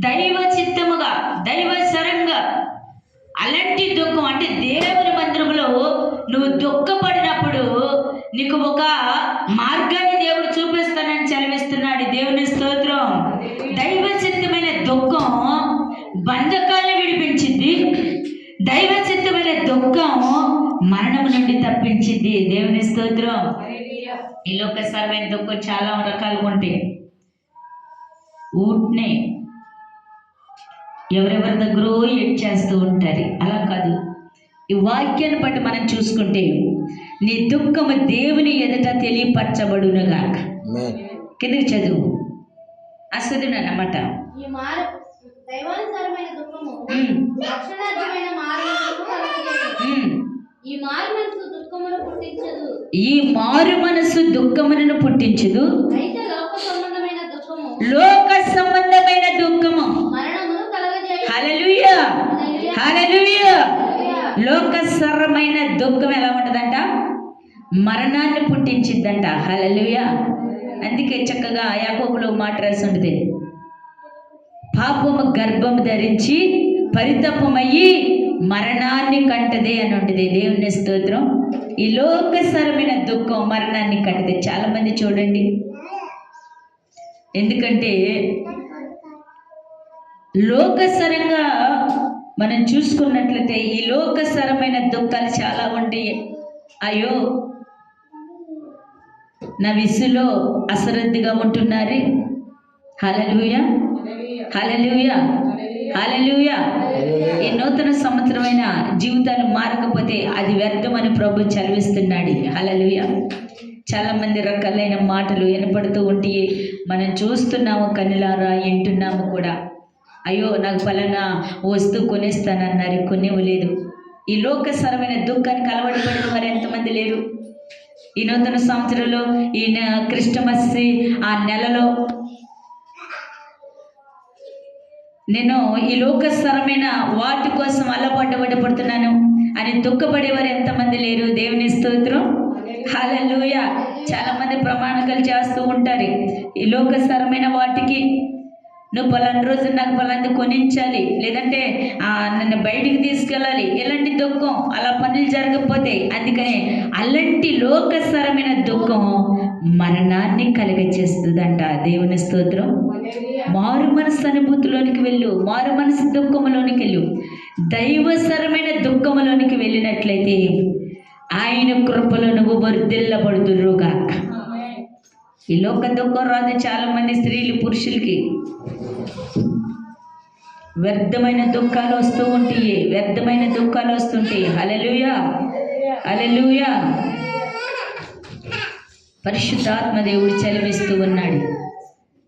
దైవ చిత్తముగా, దైవ సరంగా. అలాంటి దుఃఖం అంటే దేవుని మందిరంలో నువ్వు దుఃఖపడినప్పుడు నీకు ఒక మార్గాన్ని దేవుడు చూపిస్తానని చదివిస్తున్నాడు. దేవుని స్తోత్రం. దైవ చిత్తమైన దుఃఖం బంధకాలను విడిపించింది. దైవ చిత్తమైన దుఃఖం మరణం నుండి తప్పించింది. దేవుని స్తోత్రం. ఈ లోకసరమైన దుఃఖం చాలా రకాలుగా ఉంటాయి. ఊట్నే ఎవరెవరి దగ్గర ఏడ్ చేస్తూ ఉంటారు. అలా కాదు. ఈ వాక్యాన్ని బట్టి మనం చూసుకుంటే నీ దుఃఖము దేవుని ఎదుట తెలియపరచబడునుగాక. కిందకి చదువు. అసలు అన్నమాట. ఈ మారు మనసు దుఃఖములను పుట్టించదు. లోక సంబంధమైన దుఃఖము. హల్లెలూయా, హల్లెలూయా. లోకసరమైన దుఃఖం ఎలా ఉంటుందంట? మరణాన్ని పుట్టించిద్దంట. హల్లెలూయా. అందుకే చక్కగా యాకోబులో మాట రాసి ఉంటుంది, పాపము గర్భము ధరించి పరితపమయ్యి మరణాన్ని కంటదే అని ఉంటుంది. దేవుని స్తోత్రం. ఈ లోకసరమైన దుఃఖం మరణాన్ని కంటదే. చాలా మంది చూడండి, ఎందుకంటే లోకసరంగా మనం చూసుకున్నట్లయితే ఈ లోకసరమైన దుఃఖాలు చాలా ఉంటాయి. అయ్యో నా విసులో అశ్రద్ధగా ఉంటున్నారు. హల్లెలూయా, హల్లెలూయా, హల్లెలూయా. ఈ నూతన సంవత్సరమైన జీవితాలు మారకపోతే అది వ్యర్థమని ప్రభు చదివిస్తున్నాడు. హల్లెలూయా. చాలా మంది రకాలైన మాటలు వినపడుతూ ఉంటే మనం చూస్తున్నాము, కన్నులారా వింటున్నాము కూడా. అయ్యో నాకు ఫలానా వస్తువు కొనేస్తానన్నారు, కొనివ్వలేదు. ఈ లోకసరమైన దుఃఖానికి అలవాటు పడిన వారు ఎంతమంది లేరు? ఈ నూతన సంవత్సరంలో ఈ క్రిస్టమస్ ఆ నెలలో నేను ఈ లోకసరమైన వాటి కోసం అల్లబడ్డ పడుతున్నాను అని దుఃఖపడేవారు ఎంతమంది లేరు? దేవుని స్తోత్రం. హల్లెలూయా. చాలా మంది ప్రమాణాలు చేస్తూ ఉంటారు. ఈ లోకసరమైన వాటికి నువ్వు పలానా రోజు నాకు పలాంటి కొనించాలి, లేదంటే నన్ను బయటికి తీసుకెళ్ళాలి, ఇలాంటి దుఃఖం. అలా పనులు జరగకపోతే అందుకనే అలాంటి లోకసరమైన దుఃఖం మరణాన్ని కలుగచేస్తుందంట. దేవుని స్తోత్రం. మారు మనసు అనుభూతిలోనికి వెళ్ళు, మారు మనసు దుఃఖంలోనికి వెళ్ళు. దైవసరమైన దుఃఖంలోనికి వెళ్ళినట్లయితే ఆయన కృపలో నువ్వు వర్ధిల్లబడుదురుగాక. ఈ లోక దుఃఖం రాదు. చాలా మంది స్త్రీలు పురుషులకి వ్యర్థమైన దుఃఖాలు వస్తూ ఉంటాయి, వ్యర్థమైన దుఃఖాలు వస్తుంటాయి. హల్లెలూయా, హల్లెలూయా. పరిశుద్ధాత్మ దేవుడు చలివిస్తూ ఉన్నాడు.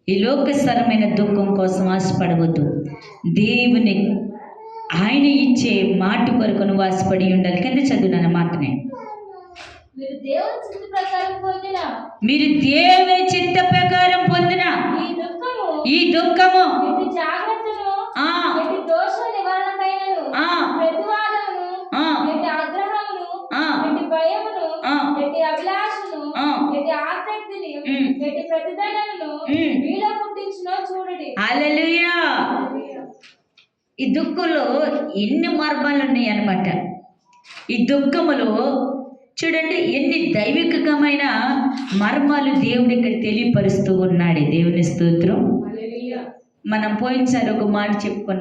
ఈ లోకసరమైన దుఃఖం కోసం ఆశపడవద్దు. దేవుని ఆయన ఇచ్చే మాట కొరకు నువ్వు ఆశపడి ఉండాలి. కింద చదువునన్న మాటనే, మీరు దేవుని చిత్త ప్రకారం పొందిన ఈ దుఃఖము హల్లెలూయా. ఈ దుఃఖంలో ఎన్ని మార్గాలు ఉన్నాయి అన్నమాట. ఈ దుఃఖములో చూడండి ఎన్ని దైవికమైన మర్మాలు దేవుడు ఇక్కడ తెలియపరుస్తూ ఉన్నాడు. దేవుని స్తోత్రం. మనం పోయినసారి ఒక మాట చెప్పుకున్నాం.